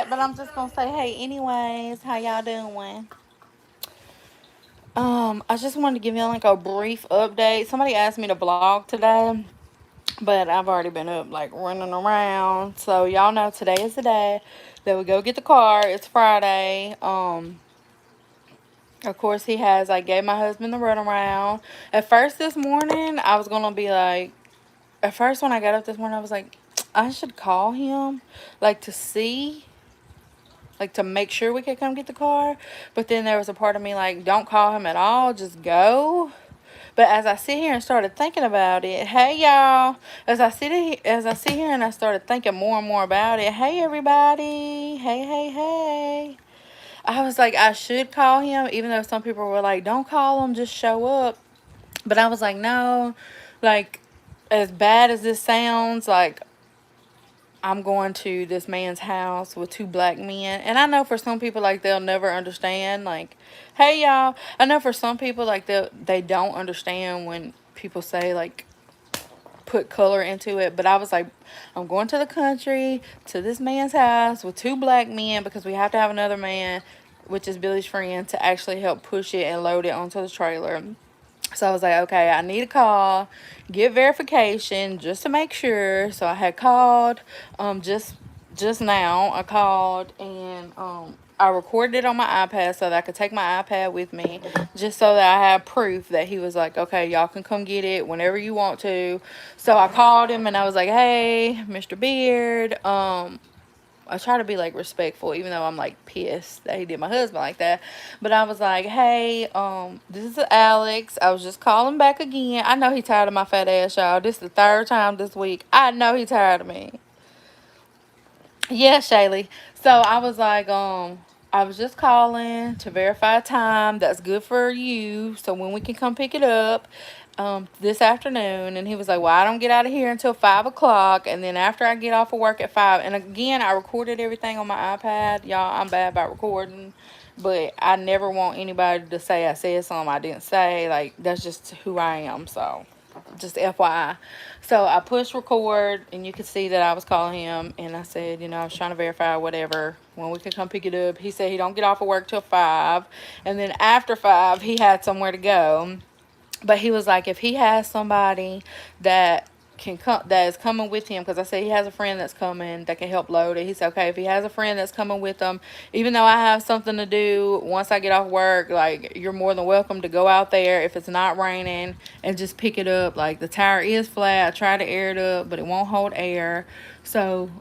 yet, but I'm just gonna say hey anyways. How y'all doing? I just wanted to give you like a brief update. Somebody asked me to vlog today, but I've already been up like running around. So y'all know today is the day that we go get the car. It's Friday. Of course he has. I gave my husband the runaround. At first this morning, I was gonna be like. At first when I got up this morning, I was like, I should call him, like to see, like to make sure we could come get the car. But then there was a part of me like, don't call him at all, just go. But as I sit here and started thinking about it, hey y'all, as I sit here and I started thinking more and more about it, hey everybody, hey. I was like, I should call him, even though some people were like, don't call him, just show up. But I was like, no, like as bad as this sounds, like I'm going to this man's house with two black men. And I know for some people, like, they'll never understand. Like, hey, y'all. I know for some people, like, they don't understand when people say, like, put color into it. But I was like, I'm going to the country, to this man's house with two black men because we have to have another man, which is Billy's friend, to actually help push it and load it onto the trailer. So I was like, okay, I need a call, get verification just to make sure. So I had called, just now. I called and I recorded it on my iPad so that I could take my iPad with me, just so that I had proof that he was like, okay, y'all can come get it whenever you want to. So I called him and I was like, hey, Mr. Beard, I try to be like respectful, even though I'm like pissed that he did my husband like that. But I was like, hey, this is Alex. I was just calling back again. I know he tired of my fat ass, y'all. This is the third time this week. I know he tired of me. Yeah, Shaylee. So I was like, I was just calling to verify a time that's good for you, so when we can come pick it up, this afternoon. And he was like, well, I don't get out of here until 5 o'clock, and then after I get off of work at 5. And again, I recorded everything on my iPad. Y'all, I'm bad about recording, but I never want anybody to say I said something I didn't say. Like, that's just who I am. So just FYI. So I pushed record, and you could see that I was calling him, and I said, I was trying to verify whatever when we could come pick it up. He said he don't get off of work till 5, and then after 5 he had somewhere to go. But he was like, if he has somebody that can come, that is coming with him, because I said he has a friend that's coming that can help load it. He said, okay, if he has a friend that's coming with him, even though I have something to do once I get off work, like, you're more than welcome to go out there if it's not raining and just pick it up. Like, the tire is flat. I tried to air it up, but it won't hold air. So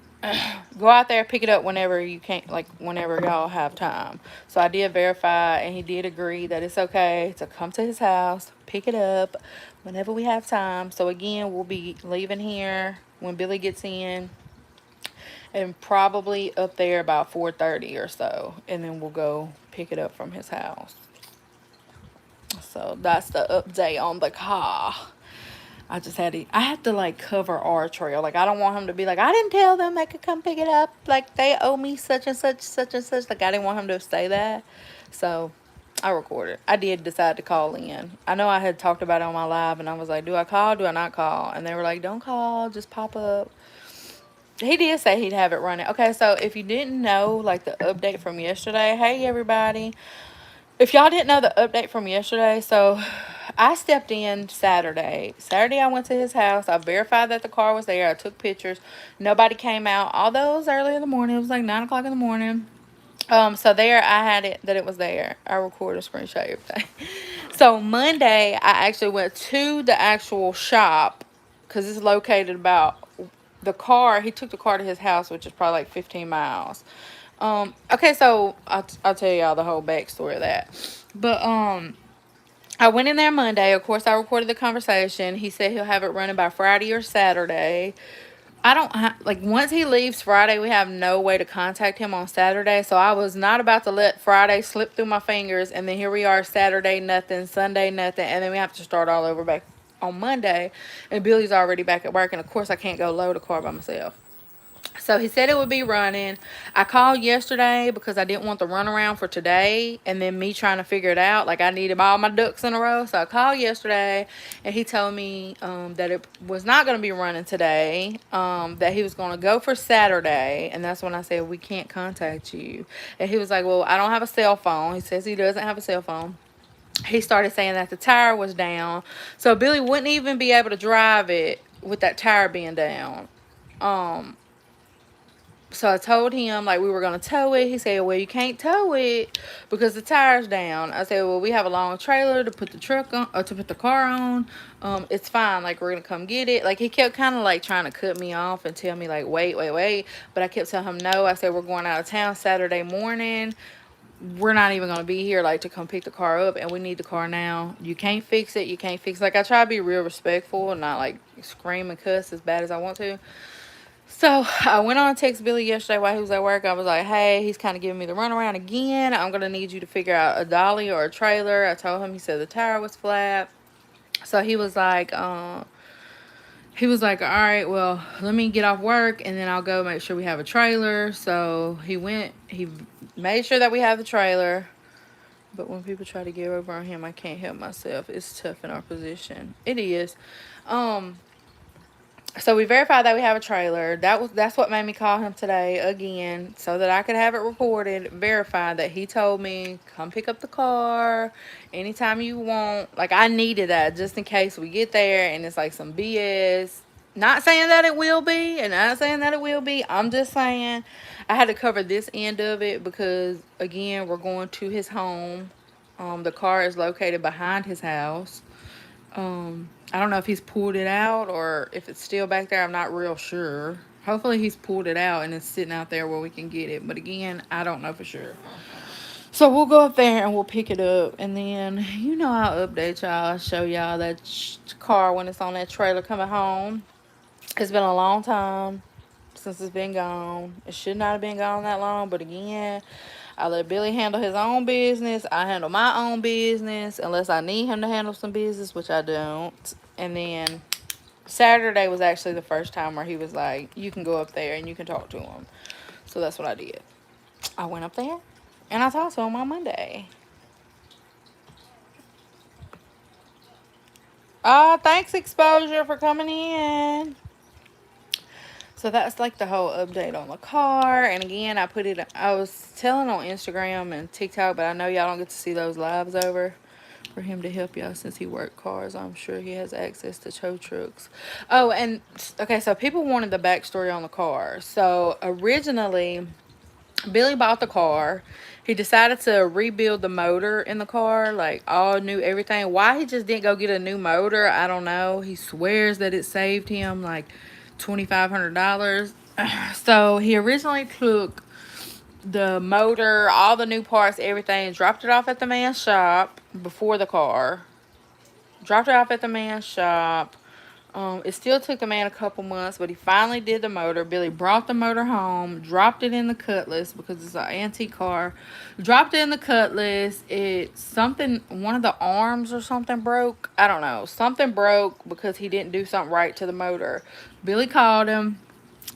go out there, pick it up whenever you can, like whenever y'all have time. So I did verify, and he did agree that it's okay to come to his house, pick it up whenever we have time. So again, we'll be leaving here when Billy gets in, and probably up there about 4:30 or so, and then we'll go pick it up from his house. So that's the update on the car. I have to like cover our trail. Like, I don't want him to be like, I didn't tell them they could come pick it up. Like, they owe me such and such, such and such. Like, I didn't want him to say that. So I recorded. I did decide to call in. I know I had talked about it on my live, and I was like, do I call? Do I not call? And they were like, don't call, just pop up. He did say he'd have it running. Okay, so if you didn't know, like, the update from yesterday, hey everybody. If y'all didn't know the update from yesterday, so I stepped in Saturday. Saturday I went to his house. I verified that the car was there. I took pictures. Nobody came out. Although it was early in the morning. It was like 9 o'clock in the morning. So there I had it that it was there. I recorded a screenshot, everything. So Monday I actually went to the actual shop, because it's located about the car. He took the car to his house, which is probably like 15 miles. Okay, so I'll tell y'all the whole backstory of that. But I went in there Monday. Of course, I recorded the conversation. He said he'll have it running by Friday or Saturday. I don't like, once he leaves Friday, we have no way to contact him on Saturday. So I was not about to let Friday slip through my fingers, and then here we are, Saturday nothing, Sunday nothing, and then we have to start all over back on Monday. And Billy's already back at work, and of course I can't go load a car by myself. So he said it would be running. I called yesterday because I didn't want the runaround for today and then me trying to figure it out. Like I needed all my ducks in a row. So I called yesterday and he told me that it was not going to be running today, that he was going to go for Saturday. And that's when I said, we can't contact you. And he was like, well, I don't have a cell phone. He says he doesn't have a cell phone. He started saying that the tire was down. So Billy wouldn't even be able to drive it with that tire being down. Um, so I told him like we were gonna tow it. He said, "Well, you can't tow it because the tire's down." I said, "Well, we have a long trailer to put the truck on or to put the car on. It's fine. Like we're gonna come get it." Like he kept kind of like trying to cut me off and tell me like, "Wait, wait, wait." But I kept telling him no. I said, "We're going out of town Saturday morning. We're not even gonna be here like to come pick the car up, and we need the car now. You can't fix it. You can't fix it." Like I try to be real respectful and not like scream and cuss as bad as I want to. So I went on to text Billy yesterday while he was at work. I was like, hey, he's kind of giving me the runaround again. I'm going to need you to figure out a dolly or a trailer. I told him, he said the tire was flat. So he was like, all right, well, let me get off work and then I'll go make sure we have a trailer. So he made sure that we have the trailer. But when people try to get over on him, I can't help myself. It's tough in our position. It is. Um, So we verified that we have a trailer. That's what made me call him today again, so that I could have it recorded, verified that he told me come pick up the car anytime you want. Like I needed that just in case we get there and it's like some BS. Not saying that it will be, and not saying that it will be. I'm just saying I had to cover this end of it because again we're going to his home. The car is located behind his house. I don't know if he's pulled it out or if it's still back there. I'm not real sure. Hopefully he's pulled it out and it's sitting out there where we can get it. But again, I don't know for sure. So we'll go up there and we'll pick it up. And then, I'll update y'all. Show y'all that car when it's on that trailer coming home. It's been a long time since it's been gone. It should not have been gone that long. But again, I let Billy handle his own business. I handle my own business unless I need him to handle some business, which I don't. And then Saturday was actually the first time where he was like, you can go up there and you can talk to him. So that's what I did. I went up there and I talked to him on Monday. Thanks, Exposure, for coming in. So that's like the whole update on the car. And again, I was telling on Instagram and TikTok, but I know y'all don't get to see those lives over for him to help y'all since he worked cars. I'm sure he has access to tow trucks. Oh, and okay, so people wanted the backstory on the car. So originally, Billy bought the car. He decided to rebuild the motor in the car, like all new everything. Why he just didn't go get a new motor, I don't know. He swears that it saved him like $2,500. So he originally took the motor, all the new parts, everything, dropped it off at the man's shop before the car. Dropped it off at the man's shop. It still took the man a couple months, but he finally did the motor. Billy brought the motor home, dropped it in the Cutlass because it's an antique car. Dropped it in the Cutlass. One of the arms or something broke. I don't know. Something broke because he didn't do something right to the motor. Billy called him.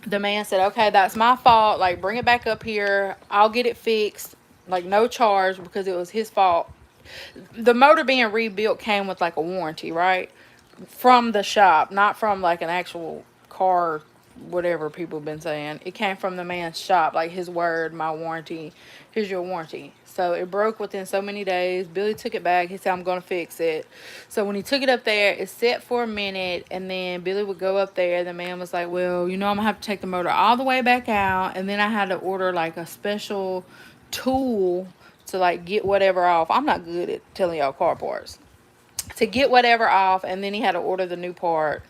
The man said, okay, that's my fault. Like, bring it back up here. I'll get it fixed. Like, no charge because it was his fault. The motor being rebuilt came with like a warranty, right? From the shop, not from like an actual car, whatever people have been saying. It came from the man's shop, like his word, my warranty. Here's your warranty. So it broke within so many days. Billy took it back. He said, I'm going to fix it. So when he took it up there, it sat for a minute. And then Billy would go up there. The man was like, well, I'm going to have to take the motor all the way back out. And then I had to order like a special tool to like get whatever off. I'm not good at telling y'all car parts. To get whatever off, and then he had to order the new part.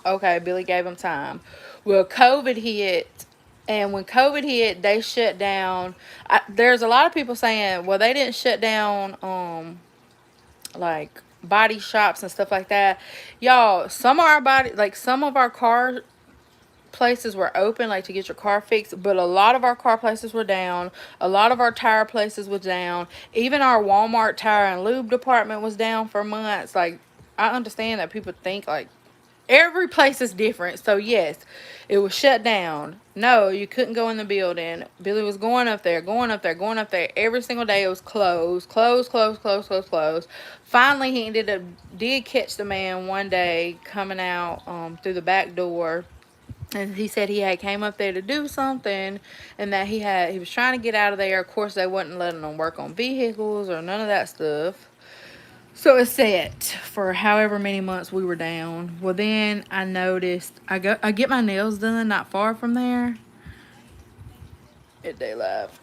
Okay, Billy gave him time. Well, COVID hit, and when COVID hit, they shut down. There's a lot of people saying, well, they didn't shut down, like body shops and stuff like that. Y'all, some of our car places were open, like to get your car fixed, but a lot of our car places were down. A lot of our tire places was down. Even our Walmart tire and lube department was down for months. Like, I understand that people think like Every place is different. So yes, it was shut down. No, you couldn't go in the building. Billy was going up there, going up there, going up there. Every single day it was closed, closed, closed, closed, closed, closed. Finally, he did catch the man one day coming out through the back door, and he said he had came up there to do something, and that he was trying to get out of there. Of course, they wasn't letting him work on vehicles or none of that stuff. So it's set for however many months we were down. Well, then I noticed I get my nails done not far from there. They left.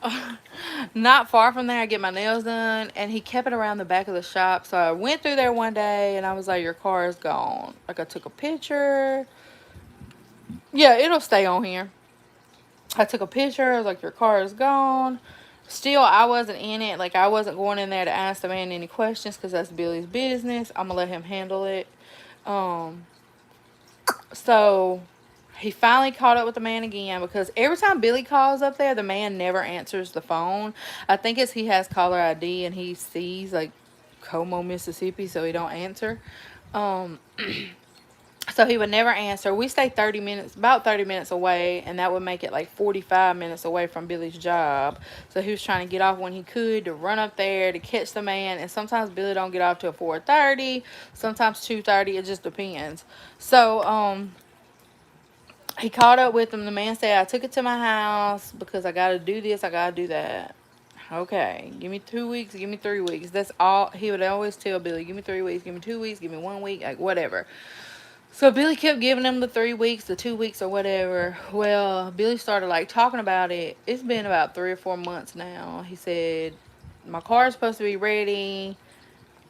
Not far from there, I get my nails done, and he kept it around the back of the shop. So I went through there one day, and I was like, "Your car is gone." Like I took a picture. Yeah, it'll stay on here. I took a picture. I was like, "Your car is gone." Still, I wasn't in it. Like, I wasn't going in there to ask the man any questions because that's Billy's business. I'm going to let him handle it. Um, so, he finally caught up with the man again because every time Billy calls up there, the man never answers the phone. I think it's he has caller ID and he sees, like, Como, Mississippi, so he don't answer. Um, So he would never answer. We stay 30 minutes, about 30 minutes away, and that would make it like 45 minutes away from Billy's job. So he was trying to get off when he could to run up there to catch the man. And sometimes Billy don't get off till 4:30, sometimes 2:30. It just depends. So he caught up with him. The man said, "I took it to my house because I got to do this, I got to do that." Okay, give me 2 weeks, give me 3 weeks. That's all he would always tell Billy. Give me 3 weeks, give me 2 weeks, give me 1 week, like whatever. So Billy kept giving him the 3 weeks, the 2 weeks, or whatever. Well, Billy started like talking about it. It's been about 3 or 4 months now. He said, "My car is supposed to be ready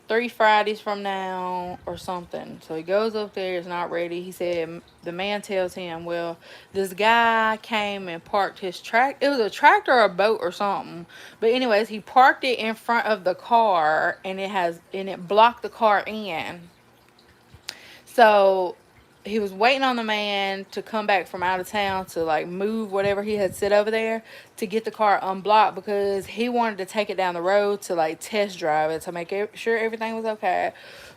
3 Fridays from now or something." So he goes up there, it's not ready. He said, the man tells him, "Well, this guy came and parked his track. It was a tractor or a boat or something. But anyways, he parked it in front of the car, and it blocked the car in." So he was waiting on the man to come back from out of town to like move whatever he had set over there to get the car unblocked because he wanted to take it down the road to like test drive it to make sure everything was okay.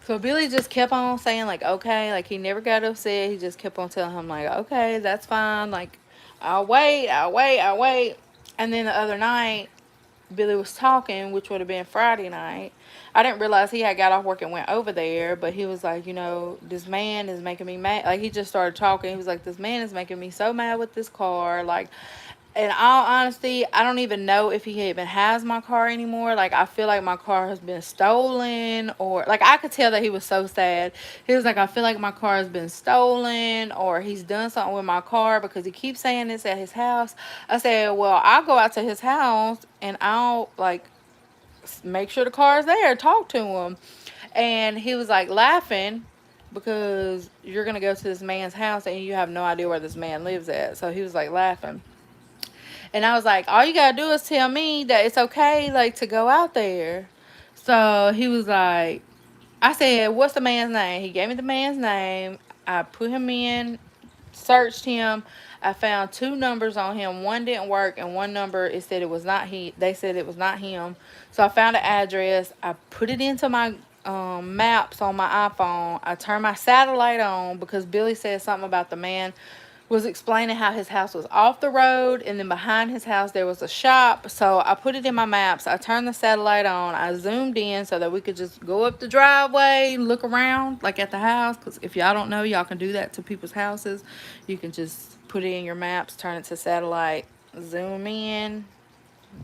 So Billy just kept on saying like, okay, like he never got upset. He just kept on telling him like, okay, that's fine. Like, I'll wait, I'll wait, I'll wait. And then the other night, Billy was talking, which would have been Friday night. I didn't realize he had got off work and went over there, but he was like, this man is making me mad. Like, he just started talking. He was like, this man is making me so mad with this car. Like, in all honesty, I don't even know if he even has my car anymore. Like, I feel like my car has been stolen, or like I could tell that he was so sad. He was like, I feel like my car has been stolen, or he's done something with my car because he keeps saying this at his house. I said, well, I'll go out to his house and I'll like make sure the car is there, talk to him. And he was like laughing because you're gonna go to this man's house and you have no idea where this man lives at. So he was like laughing. And I was like, all you gotta do is tell me that it's okay, like, to go out there. So he was like, I said, what's the man's name? He gave me the man's name. I put him in, searched him. I found two numbers on him. One didn't work, and one number, it said it was not he. They said it was not him. So I found an address. I put it into my maps on my iPhone. I turned my satellite on because Billy said something about the man was explaining how his house was off the road, and then behind his house there was a shop. So I put it in my maps. I turned the satellite on. I zoomed in so that we could just go up the driveway, look around like at the house, because if y'all don't know, y'all can do that to people's houses. You can just put it in your maps, turn it to satellite, zoom in,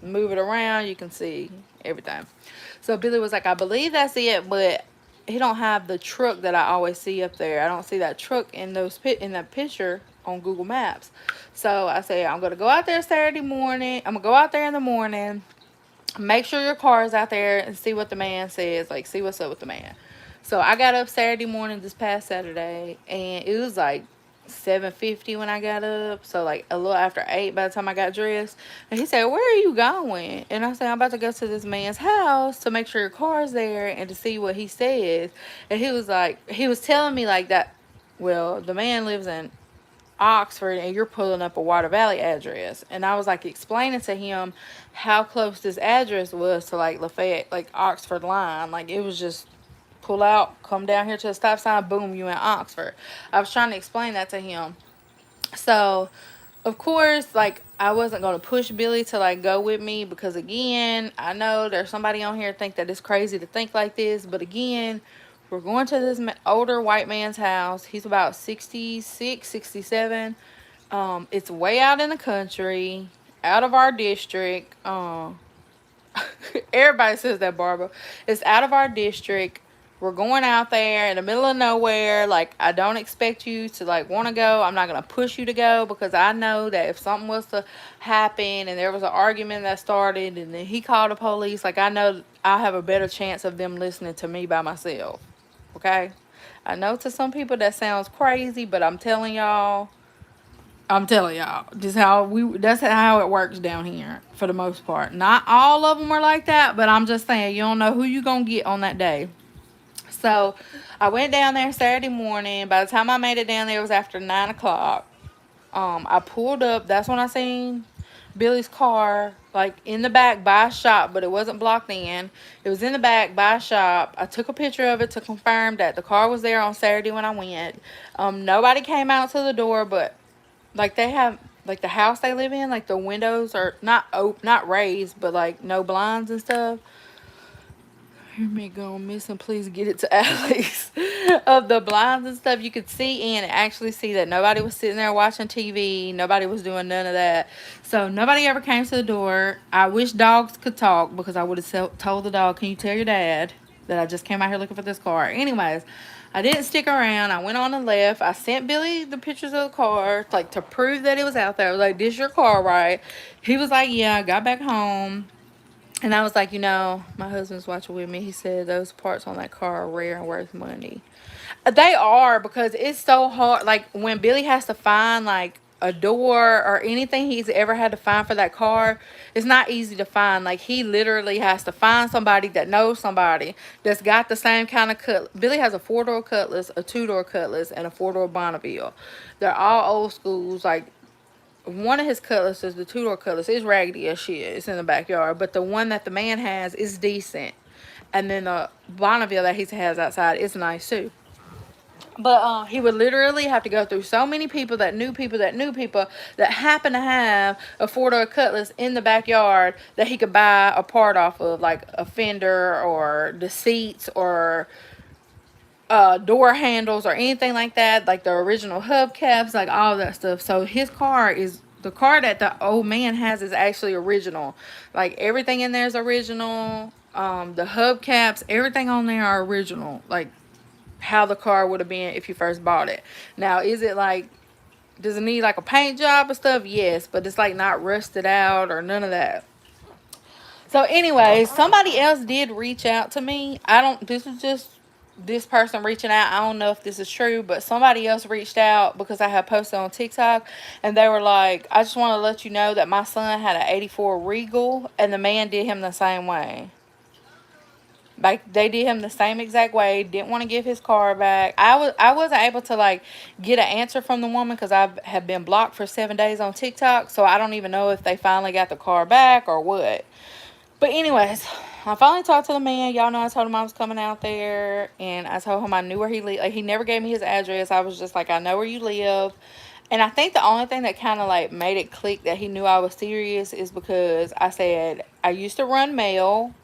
move it around, you can see everything. So Billy was like, I believe that's it, but he don't have the truck that I always see up there. I don't see that truck in that picture on Google Maps. So I said, I'm gonna go out there Saturday morning. I'm gonna go out there in the morning, make sure your car is out there, and see what the man says. Like, see what's up with the man. So I got up Saturday morning, this past Saturday, and it was like 7:50 when I got up. So like a little after 8 by the time I got dressed. And he said, where are you going? And I said, I'm about to go to this man's house to make sure your car's there and to see what he says. And he was like, he was telling me like that, well, the man lives in Oxford and you're pulling up a Water Valley address. And I was like explaining to him how close this address was to like Lafayette, like Oxford line. Like, it was just pull out, come down here to the stop sign, boom, you in Oxford. I was trying to explain that to him. So, of course, like, I wasn't going to push Billy to, like, go with me because, again, I know there's somebody on here think that it's crazy to think like this. But, again, we're going to this older white man's house. He's about 66, 67. It's way out in the country, out of our district. Everybody says that, Barbara. It's out of our district. We're going out there in the middle of nowhere. Like, I don't expect you to, like, want to go. I'm not going to push you to go because I know that if something was to happen and there was an argument that started and then he called the police, like, I know I have a better chance of them listening to me by myself. Okay? I know to some people that sounds crazy, but I'm telling y'all, that's how it works down here for the most part. Not all of them are like that, but I'm just saying, you don't know who you going to get on that day. So I went down there Saturday morning. By the time I made it down there, it was after 9 o'clock. I pulled up. That's when I seen Billy's car, like, in the back by a shop, but it wasn't blocked in. It was in the back by a shop. I took a picture of it to confirm that the car was there on Saturday when I went. Nobody came out to the door, but like, they have, like, the house they live in, like, the windows are not raised, but, like, no blinds and stuff. Hear me go missing, please get it to Alex. Of the blinds and stuff, you could see in and actually see that nobody was sitting there watching TV. Nobody was doing none of that. So nobody ever came to the door. I wish dogs could talk because I would have told the dog, can you tell your dad that I just came out here looking for this car? Anyways, I didn't stick around. I went on the left. I sent Billy the pictures of the car, like, to prove that it was out there. I was like, this your car, right? He was like, yeah. I got back home. And I was like, my husband's watching with me. He said those parts on that car are rare and worth money. They are, because it's so hard. Like, when Billy has to find, like, a door or anything he's ever had to find for that car, it's not easy to find. Like, he literally has to find somebody that knows somebody that's got the same kind of cut. Billy has a 4-door Cutlass, a 2-door Cutlass, and a 4-door Bonneville. They're all old schools. Like, one of his Cutlasses, the 2-door Cutlass, is raggedy as shit. It's in the backyard. But the one that the man has is decent. And then the Bonneville that he has outside is nice too. But he would literally have to go through so many people that knew people that knew people that happened to have a 4-door Cutlass in the backyard that he could buy a part off of, like a fender or the seats or door handles or anything like that, like the original hubcaps, like all that stuff. So the car that the old man has is actually original. Like, everything in there is original. The hubcaps, everything on there are original. Like, how the car would have been if you first bought it. Now, is it like, does it need like a paint job and stuff? Yes, but it's like not rusted out or none of that. So anyways, somebody else did reach out to me. This is just this person reaching out. I don't know if this is true, but somebody else reached out because I had posted on TikTok, and they were like, I just want to let you know that my son had an 84 Regal and the man did him the same way. Like, they did him the same exact way. Didn't want to give his car back. I wasn't able to, like, get an answer from the woman because I have been blocked for 7 days on TikTok. So I don't even know if they finally got the car back or what. But anyways, I finally talked to the man. Y'all know I told him I was coming out there. And I told him I knew where he lived. Like, he never gave me his address. I was just like, I know where you live. And I think the only thing that kind of, like, made it click that he knew I was serious is because I said, I used to run mail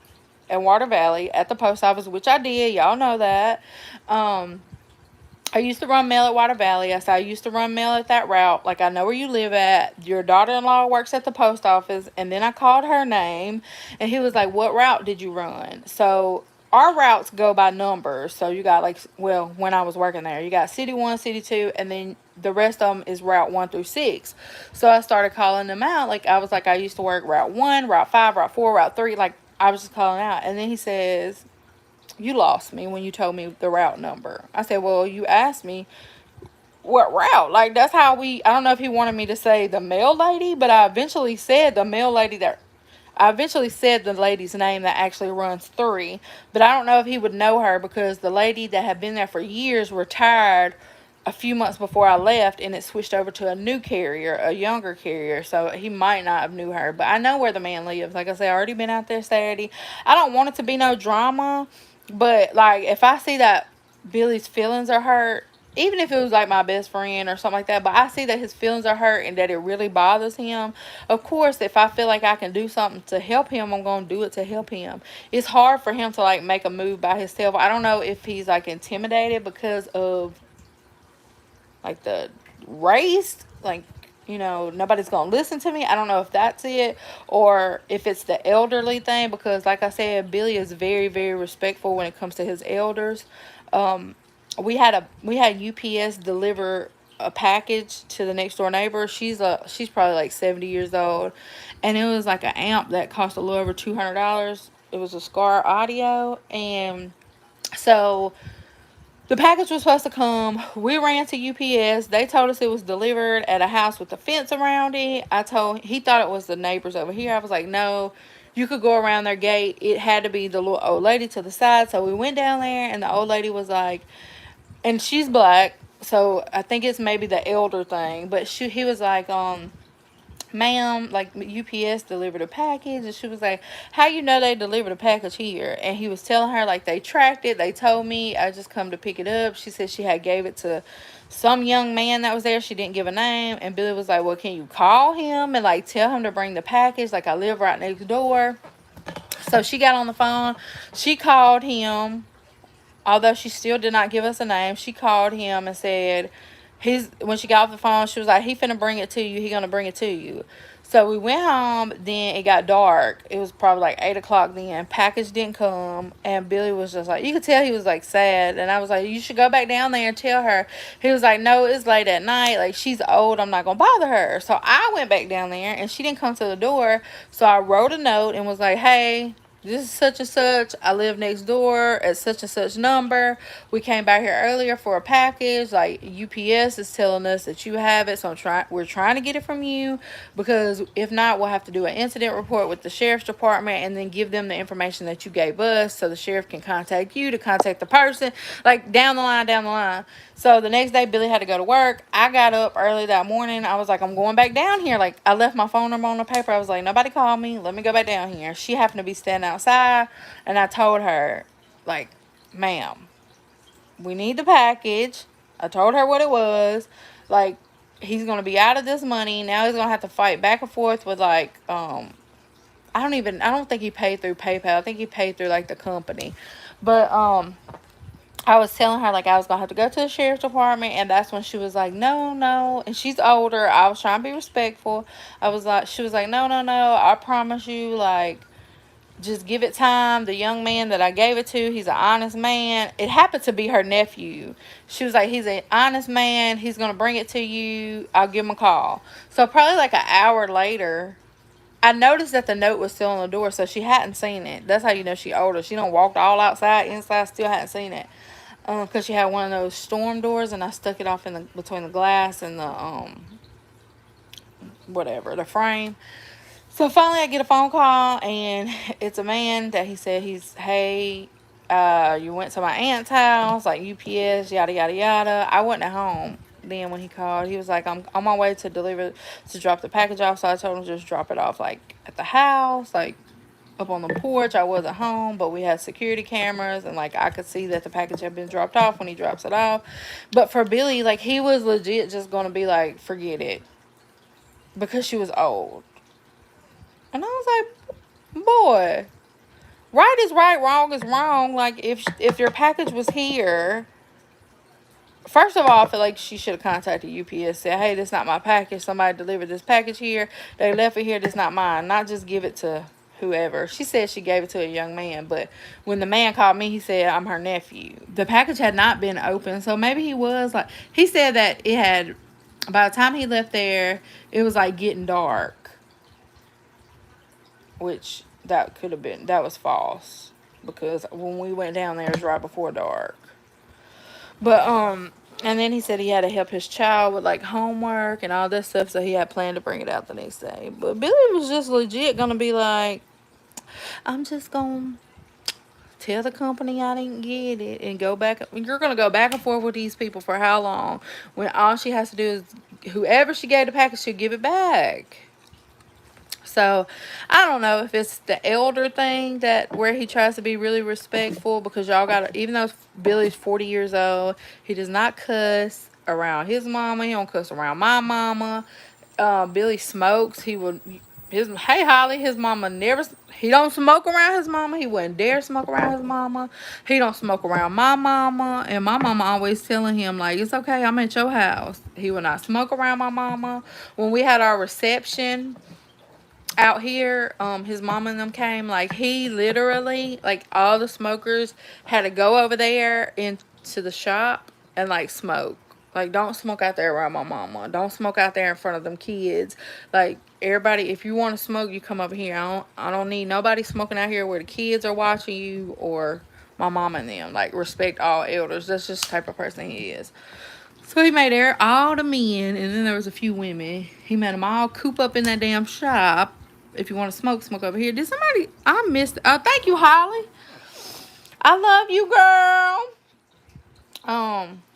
in Water Valley at the post office, which I did. Y'all know that. I used to run mail at Water Valley. I said I used to run mail at that route. Like, I know where you live at. Your daughter-in-law works at the post office. And then I called her name. And he was like, what route did you run? So our routes go by numbers. So you got, like, well, when I was working there, you got City 1, City 2, and then the rest of them is Route 1 through 6. So I started calling them out. Like, I was like, I used to work Route 1, Route 5, Route 4, Route 3. Like, I was just calling out. And then he says, you lost me when you told me the route number. I said, well, you asked me what route. Like, that's how I don't know if he wanted me to say the mail lady, but I eventually said the lady's name that actually runs 3. But I don't know if he would know her because the lady that had been there for years retired a few months before I left, and it switched over to a new carrier, a younger carrier, so he might not have knew her. But I know where the man lives. Like I said, I already been out there Saturday. I don't want it to be no drama. But like if I see that Billy's feelings are hurt, even if it was like my best friend or something like that, but I see that his feelings are hurt and that it really bothers him, of course, if I feel like I can do something to help him, I'm going to do it to help him. It's hard for him to like make a move by himself. I don't know if he's like intimidated because of like the race, like, nobody's gonna listen to me. I don't know if that's it or if it's the elderly thing, because like I said, Billy is very, very respectful when it comes to his elders. um we had UPS deliver a package to the next door neighbor. She's probably like 70 years old, and it was like an amp that cost a little over $200. It was a Scar Audio. And so the package was supposed to come. We ran to UPS. They told us it was delivered at a house with a fence around it. He thought it was the neighbors over here. I was like, no, you could go around their gate. It had to be the little old lady to the side. So we went down there, and the old lady was like, and she's black, so I think it's maybe the elder thing. But he was like, ma'am, like UPS delivered a package. And she was like, how you know they delivered a package here? And he was telling her like they tracked it. They told me, I just come to pick it up. She said she had gave it to some young man that was there. She didn't give a name. And Billy was like, well, can you call him and like tell him to bring the package? Like, I live right next door. So she got on the phone. She called him. Although she still did not give us a name, she called him and said, when she got off the phone, she was like, he finna bring it to you. He gonna bring it to you. So we went home. Then it got dark. It was probably like 8 o'clock then. Package didn't come. And Billy was just like, you could tell he was like sad. And I was like, you should go back down there and tell her. He was like, no, it's late at night. Like, she's old. I'm not gonna bother her. So I went back down there and she didn't come to the door. So I wrote a note and was like, hey, this is such and such. I live next door at such and such number. We came back here earlier for a package. Like, UPS is telling us that you have it, so we're trying to get it from you, because if not, we'll have to do an incident report with the sheriff's department and then give them the information that you gave us, so the sheriff can contact you to contact the person. Like, down the line, down the line. So the next day, Billy had to go to work. I got up early that morning. I was like, I'm going back down here. Like, I left my phone number on the paper. I was like, nobody called me. Let me go back down here. She happened to be standing outside, and I told her, like, ma'am, we need the package. I told her what it was. Like, he's going to be out of this money. Now he's going to have to fight back and forth with, like, I don't think he paid through PayPal. I think he paid through, like, the company. But, I was telling her, like, I was going to have to go to the sheriff's department, and that's when she was like, no, no, and she's older. I was trying to be respectful. She was like, no, no, no, I promise you, like, just give it time. The young man that I gave it to, he's an honest man. It happened to be her nephew. She was like, he's an honest man. He's going to bring it to you. I'll give him a call. So probably like an hour later, I noticed that the note was still on the door, so she hadn't seen it. That's how you know she older. She done walked all outside, inside, still hadn't seen it. Because she had one of those storm doors, and I stuck it off in between the glass and the whatever, the frame. So finally, I get a phone call, and it's a man that he said hey, you went to my aunt's house, like UPS, yada yada yada. I wasn't at home then when he called. He was like, I'm on my way to drop the package off. So I told him just drop it off like at the house, like up on the porch. I wasn't home, but we had security cameras, and like I could see that the package had been dropped off when he drops it off. But for Billy, like, he was legit just gonna be like, forget it, because she was old. And I was like, boy, right is right, wrong is wrong. Like, if your package was here, first of all, I feel like she should have contacted UPS, said, hey, this is not my package. Somebody delivered this package here. They left it here. This is not mine. Not just give it to whoever. She said she gave it to a young man, but when the man called me, he said, I'm her nephew. The package had not been opened, so maybe he was like, he said that it had, by the time he left there, it was like getting dark. Which that was false, because when we went down there, it was right before dark. But and then he said he had to help his child with like homework and all this stuff, so he had planned to bring it out the next day. But Billy was just legit gonna be like, I'm just gonna tell the company I didn't get it and go back. You're gonna go back and forth with these people for how long, when all she has to do is, whoever she gave the package to, give it back. So I don't know if it's the elder thing that where he tries to be really respectful because y'all got even though Billy's 40 years old, he does not cuss around his mama. He don't cuss around my mama. Billy smokes. He would his hey Holly, his mama never he don't smoke around his mama. He wouldn't dare smoke around his mama. He don't smoke around my mama. And my mama always telling him like it's okay, I'm at your house. He would not smoke around my mama. When we had our reception out here, his mama and them came, like he literally like all the smokers had to go over there into the shop and like smoke. Like don't smoke out there around my mama. Don't smoke out there in front of them kids. Like everybody, if you want to smoke, you come over here. I don't need nobody smoking out here where the kids are watching you or my mama and them. Like respect all elders. That's just the type of person he is. So he made there all the men, and then there was a few women. He made them all coop up in that damn shop. If you want to smoke, smoke over here. Did somebody? I missed. Oh, thank you, Holly. I love you, girl.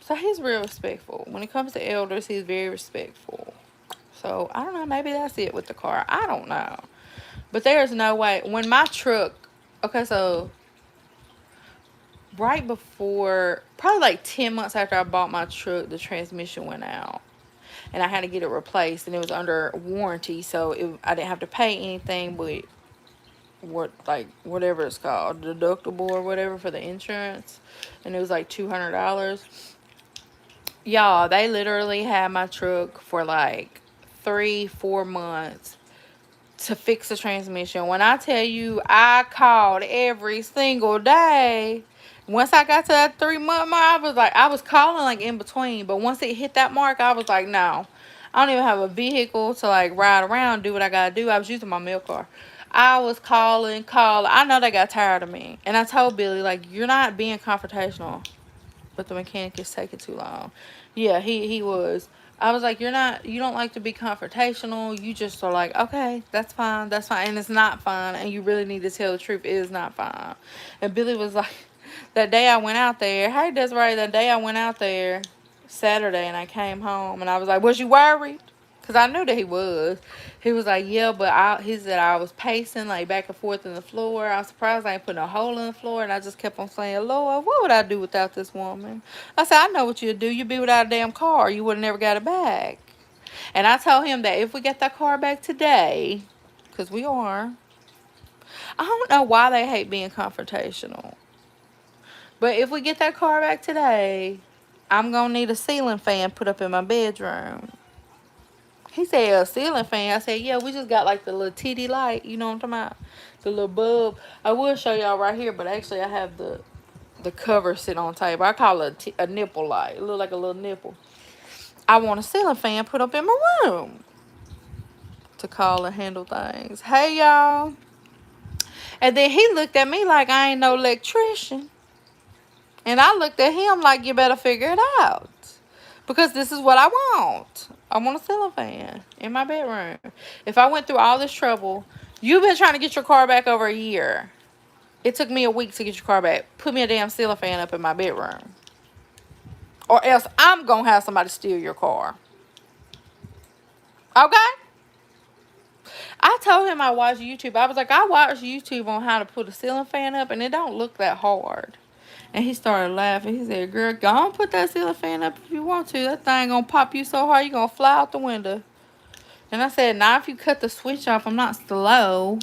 So he's real respectful. When it comes to elders, he's very respectful. So I don't know. Maybe that's it with the car. I don't know. But there's no way. When my truck, okay, so right before, probably like 10 months after I bought my truck, the transmission went out. And I had to get it replaced, and it was under warranty, so I didn't have to pay anything but whatever it's called, deductible or whatever for the insurance, and it was like $200. Y'all, they literally had my truck for like 3-4 months to fix the transmission. When I tell you, I called every single day. Once I got to that 3-month mark, I was calling like in between. But once it hit that mark, I was like, no, I don't even have a vehicle to like ride around, do what I gotta do. I was using my mail car. I was calling. I know they got tired of me. And I told Billy, like, you're not being confrontational, but the mechanic is taking too long. Yeah, he was. I was like, you don't like to be confrontational. You just are like, okay, that's fine, and it's not fine, and you really need to tell the truth. It is not fine. And Billy was like, that day I went out there, hey Desiree, that day I went out there, Saturday, and I came home, and I was like, was you worried? Because I knew that he was. He was like, yeah, but he said I was pacing like back and forth in the floor. I was surprised I ain't putting a hole in the floor. And I just kept on saying, Lord, what would I do without this woman? I said, I know what you'd do. You'd be without a damn car. You would have never got it back. And I told him that if we get that car back today, because we are, I don't know why they hate being confrontational. But if we get that car back today, I'm going to need a ceiling fan put up in my bedroom. He said a ceiling fan. I said, yeah, we just got like the little titty light. You know what I'm talking about? The little bulb. I will show y'all right here, but actually I have the cover sitting on the table. I call it a nipple light. It look like a little nipple. I want a ceiling fan put up in my room to call and handle things. Hey, y'all. And then he looked at me like I ain't no electrician. And I looked at him like, you better figure it out. Because this is what I want. I want a ceiling fan in my bedroom. If I went through all this trouble, you've been trying to get your car back over a year. It took me a week to get your car back. Put me a damn ceiling fan up in my bedroom. Or else I'm going to have somebody steal your car. Okay? I told him I watched YouTube. I was like, I watched YouTube on how to put a ceiling fan up, and it don't look that hard. And he started laughing. He said, girl, go on put that ceiling fan up if you want to. That thing gonna pop you so hard, you gonna fly out the window. And I said, now if you cut the switch off, I'm not slow.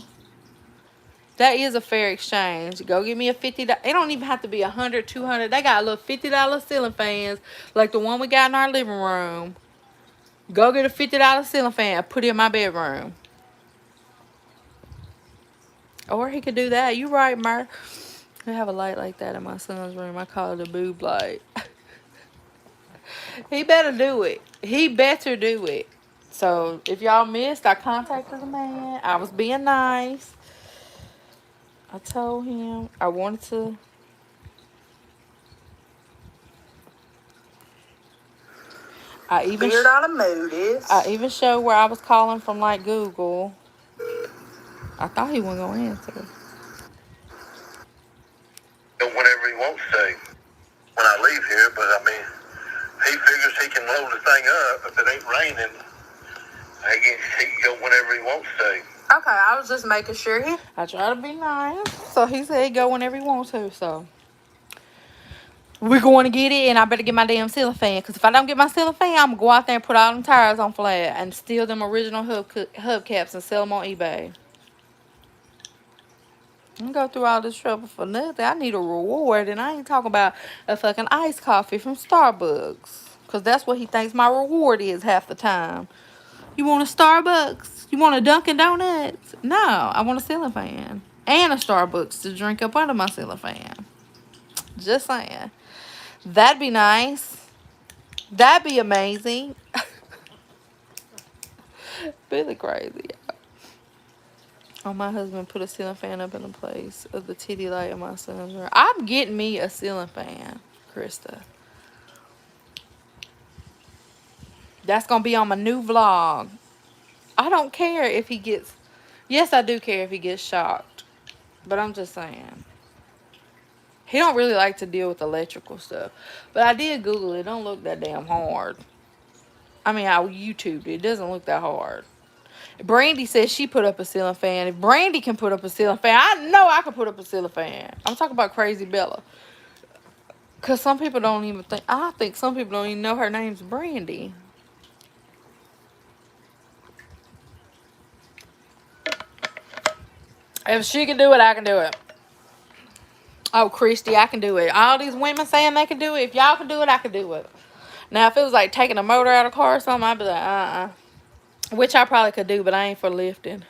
That is a fair exchange. Go get me a $50. It don't even have to be $100, $200. They got little $50 ceiling fans like the one we got in our living room. Go get a $50 ceiling fan. Put it in my bedroom. Or he could do that. You right, Mer. I have a light like that in my son's room. I call it a boob light. He better do it. He better do it. So if y'all missed, I contacted the man. I was being nice. I told him I wanted to. I even showed where I was calling from, like Google. I thought he wasn't gonna answer. Whenever he wants to when I leave here, but I mean, he figures he can load the thing up if it ain't raining. He can go whenever he wants to. just making sure I try to be nice. So he said he go whenever he wants to. So we're going to get it, and I better get my damn ceiling fan. Because if I don't get my ceiling fan, I'm going to go out there and put all them tires on flat and steal them original hubcaps and sell them on eBay. I'm go through all this trouble for nothing. I need a reward, and I ain't talking about a fucking iced coffee from Starbucks. Because that's what he thinks my reward is half the time. You want a Starbucks? You want a Dunkin' Donuts? No, I want a ceiling fan. And a Starbucks to drink up under my ceiling fan. Just saying. That'd be nice. That'd be amazing. Really crazy. Oh, my husband put a ceiling fan up in the place of the titty light in my son's room. I'm getting me a ceiling fan, Krista. That's going to be on my new vlog. I don't care if he gets... Yes, I do care if he gets shocked. But I'm just saying. He don't really like to deal with electrical stuff. But I did Google it. It don't look that damn hard. I mean, I YouTubed it. It doesn't look that hard. Brandy says she put up a ceiling fan. If Brandy can put up a ceiling fan, I know I can put up a ceiling fan. I'm talking about Crazy Bella. Because some people don't even think... I think some people don't even know her name's Brandy. If she can do it, I can do it. Oh, Christy, I can do it. All these women saying they can do it. If y'all can do it, I can do it. Now, if it was like taking a motor out of a car or something, I'd be like, Which I probably could do, but I ain't for lifting.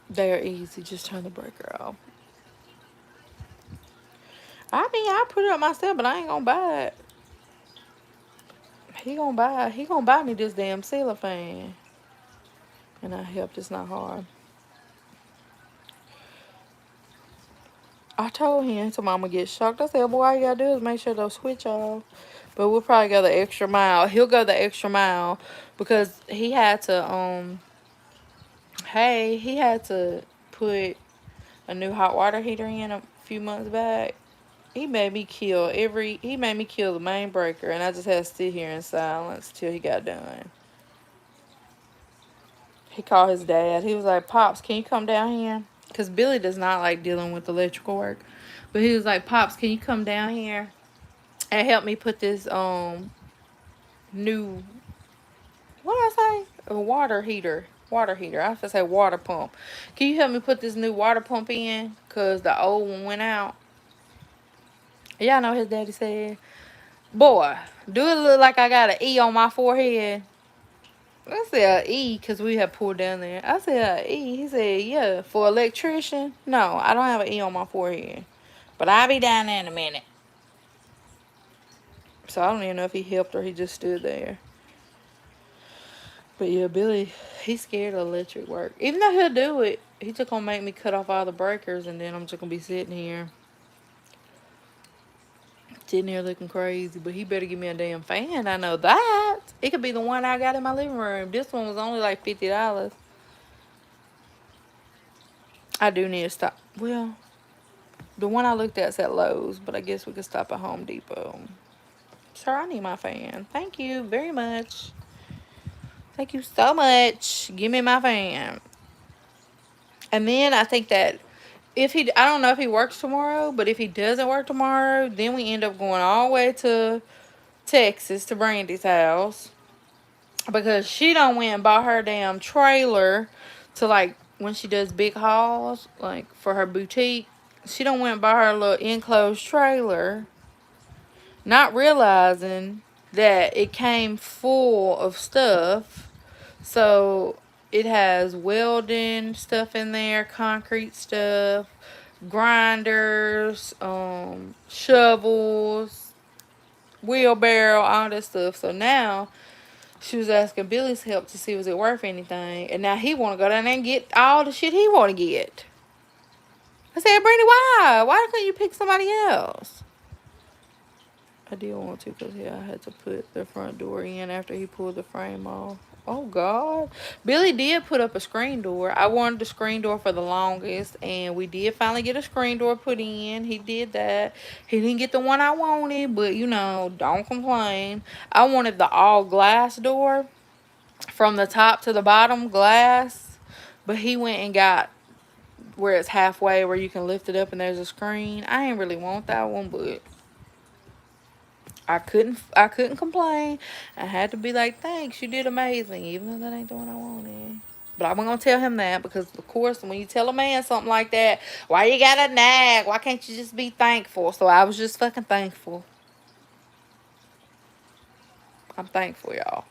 They're easy. Just turn the breaker off. I mean, I put it up myself, but I ain't gonna buy it. He gonna buy me this damn ceiling fan. And I helped. It's not hard. I told him, so mama get shocked. I said, boy, all you gotta do is make sure those switch off. But we'll probably go the extra mile. He'll go the extra mile because he had to, he had to put a new hot water heater in a few months back. He made me kill the main breaker, and I just had to sit here in silence till he got done. He called his dad. He was like, Pops, can you come down here? Because Billy does not like dealing with electrical work. But he was like, Pops, can you come down here and help me put this new, what did I say? A water heater. Water heater. I have to say water pump. Can you help me put this new water pump in? Because the old one went out. Y'all know his daddy said, boy, do it look like I got an E on my forehead? I said an E because we had pulled down there. I said an E. He said, yeah, for electrician. No, I don't have an E on my forehead. But I'll be down there in a minute. So I don't even know if he helped or he just stood there. But yeah, Billy, he's scared of electric work. Even though he'll do it, he's just going to make me cut off all the breakers and then I'm just going to be sitting here looking crazy. But he better give me a damn fan. I know that. It could be the one I got in my living room. This one was only like $50. I do need to stop. Well, the one I looked at said Lowe's, but I guess we could stop at Home Depot. Sir, I need my fan. Thank you very much. Thank you so much. Give me my fan. And then I think that I don't know if he works tomorrow, but if he doesn't work tomorrow, then we end up going all the way to Texas to Brandy's house. Because she done went and bought her damn trailer to, like, when she does big hauls, like, for her boutique. She done went and bought her little enclosed trailer, not realizing that it came full of stuff. So it has welding stuff in there, concrete stuff, grinders, shovels, wheelbarrow, all that stuff. So now she was asking Billy's help to see was it worth anything. And now he want to go down there and get all the shit he want to get. I said, Brandy, why? Why couldn't you pick somebody else? I did want to because, yeah, I had to put the front door in after he pulled the frame off. Oh, God. Billy did put up a screen door. I wanted the screen door for the longest, and we did finally get a screen door put in. He did that. He didn't get the one I wanted, but, you know, don't complain. I wanted the all-glass door. from the top to the bottom glass, but he went and got where it's halfway where you can lift it up and there's a screen. I ain't really want that one, but I couldn't complain. I had to be like, thanks, you did amazing, even though that ain't the one I wanted. But I wasn't gonna tell him that because, of course, when you tell a man something like that, why you gotta nag? Why can't you just be thankful? So I was just fucking thankful. I'm thankful, y'all.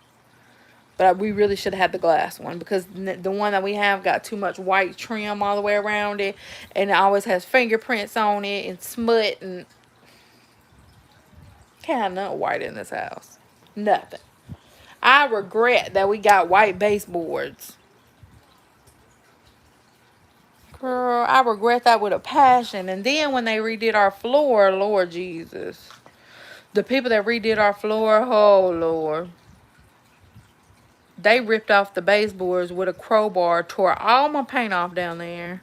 But we really should have had the glass one because the one that we have got too much white trim all the way around it, and it always has fingerprints on it and smut, and can't have nothing white in this house. Nothing. I regret that we got white baseboards. Girl, I regret that with a passion. And then when they redid our floor, Lord Jesus. The people that redid our floor, oh Lord. They ripped off the baseboards with a crowbar, tore all my paint off down there.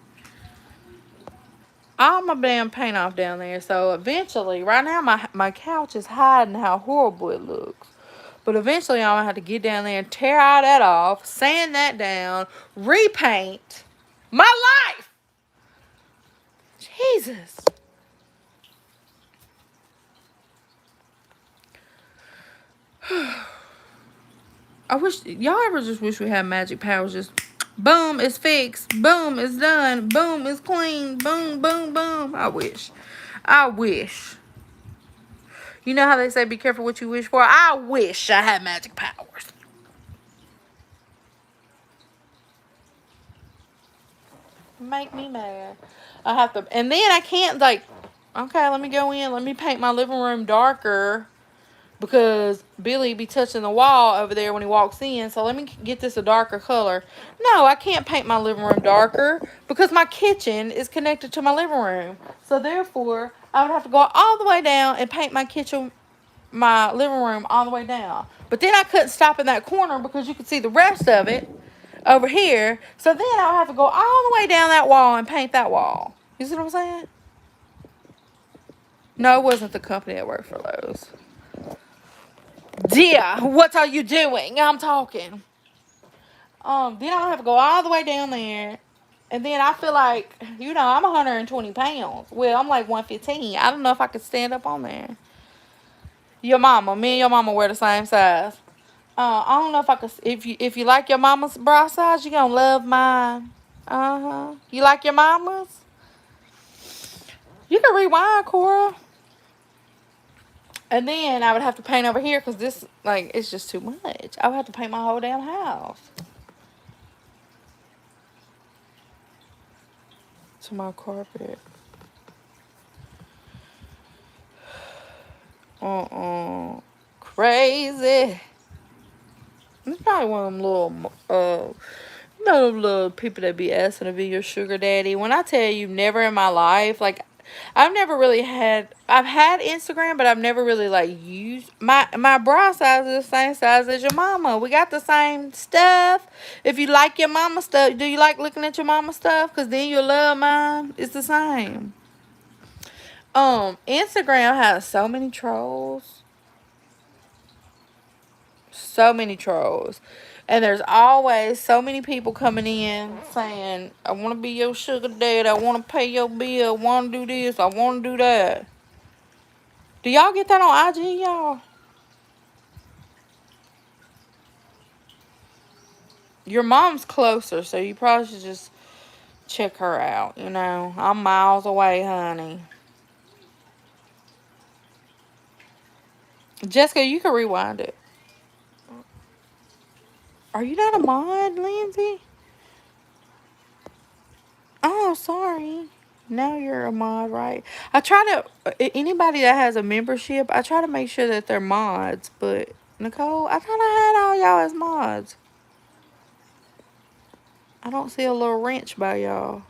All my damn paint off down there. So eventually, right now my couch is hiding how horrible it looks. But eventually I'm going to have to get down there and tear all that off, sand that down, repaint my life. Jesus. I wish, y'all ever just wish we had magic powers? Just boom, it's fixed. Boom, it's done. Boom, it's clean. Boom, boom, boom. I wish. I wish. You know how they say be careful what you wish for? I wish I had magic powers. Make me mad. I have to, and then I can't, like, okay, let me go in. Let me paint my living room darker. Because Billy be touching the wall over there when he walks in. So let me get this a darker color. No, I can't paint my living room darker because my kitchen is connected to my living room. So therefore, I would have to go all the way down and paint my living room all the way down. But then I couldn't stop in that corner because you could see the rest of it over here. So then I would have to go all the way down that wall and paint that wall. You see what I'm saying? No, it wasn't the company that worked for Lowe's. Dear, what are you doing? I'm talking. Then I have to go all the way down there. And then I feel like, I'm 120 pounds. Well, I'm like 115. I don't know if I could stand up on there. Me and your mama wear the same size. I don't know if I could, if you like your mama's bra size, you're going to love mine. You like your mama's? You can rewind, Cora. And then I would have to paint over here because this, like, it's just too much. I would have to paint my whole damn house. To my carpet. Crazy. It's probably one of them little people that be asking to be your sugar daddy. When I tell you, never in my life, like, I've had Instagram, but I've never really, like, used, my bra size is the same size as your mama. We got the same stuff. If you like your mama stuff, do you like looking at your mama stuff? Because then you'll love mine. It's the same. Instagram has so many trolls. So many trolls. And there's always so many people coming in saying, I want to be your sugar daddy. I want to pay your bill. I want to do this. I want to do that. Do y'all get that on IG, y'all? Your mom's closer, so you probably should just check her out, I'm miles away, honey. Jessica, you can rewind it. Are you not a mod, Lindsay? Oh, sorry. Now you're a mod, right? I try to, anybody that has a membership, I try to make sure that they're mods. But, Nicole, I thought I had all y'all as mods. I don't see a little wrench by y'all.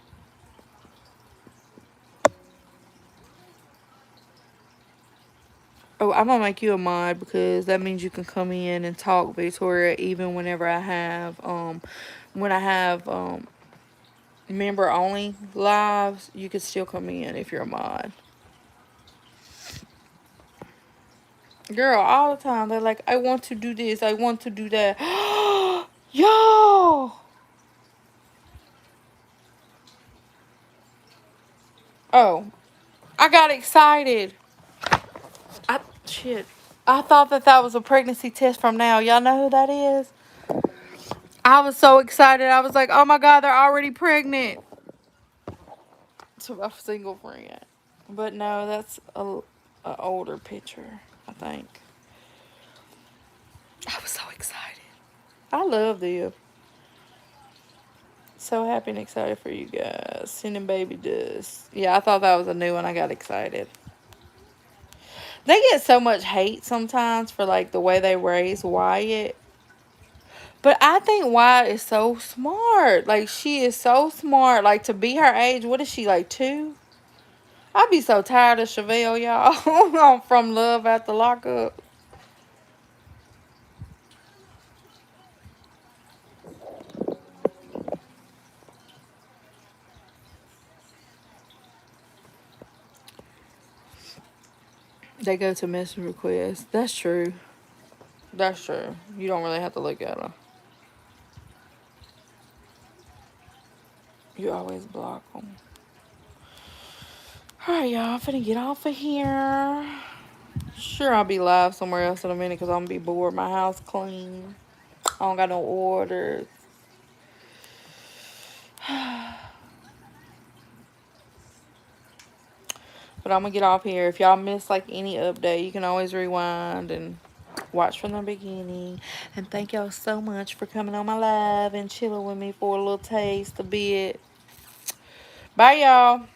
Oh, I'm going to make you a mod because that means you can come in and talk, Victoria, even whenever I have, member only lives, you can still come in if you're a mod. Girl, all the time they're like, I want to do this, I want to do that. Yo! Oh, I got excited. Shit. I thought that was a pregnancy test from now. Y'all know who that is? I was so excited. I was like, oh my God, they're already pregnant. To a single friend. But no, that's a older picture, I think. I was so excited. I love them. So happy and excited for you guys. Sending baby dust. Yeah, I thought that was a new one. I got excited. They get so much hate sometimes for like the way they raise Wyatt. But I think Wyatt is so smart. Like, she is so smart. Like, to be her age, what is she, like 2? I'd be so tired of Chevelle, y'all. From Love After Lockup. They go to message requests. That's true. That's true. You don't really have to look at them. You always block them. Alright, y'all. I'm finna get off of here. Sure, I'll be live somewhere else in a minute because I'm gonna be bored. My house clean. I don't got no orders. But I'm gonna get off here. If y'all miss like any update, you can always rewind and watch from the beginning. And thank y'all so much for coming on my live and chilling with me for a little taste, a bit. Bye, y'all.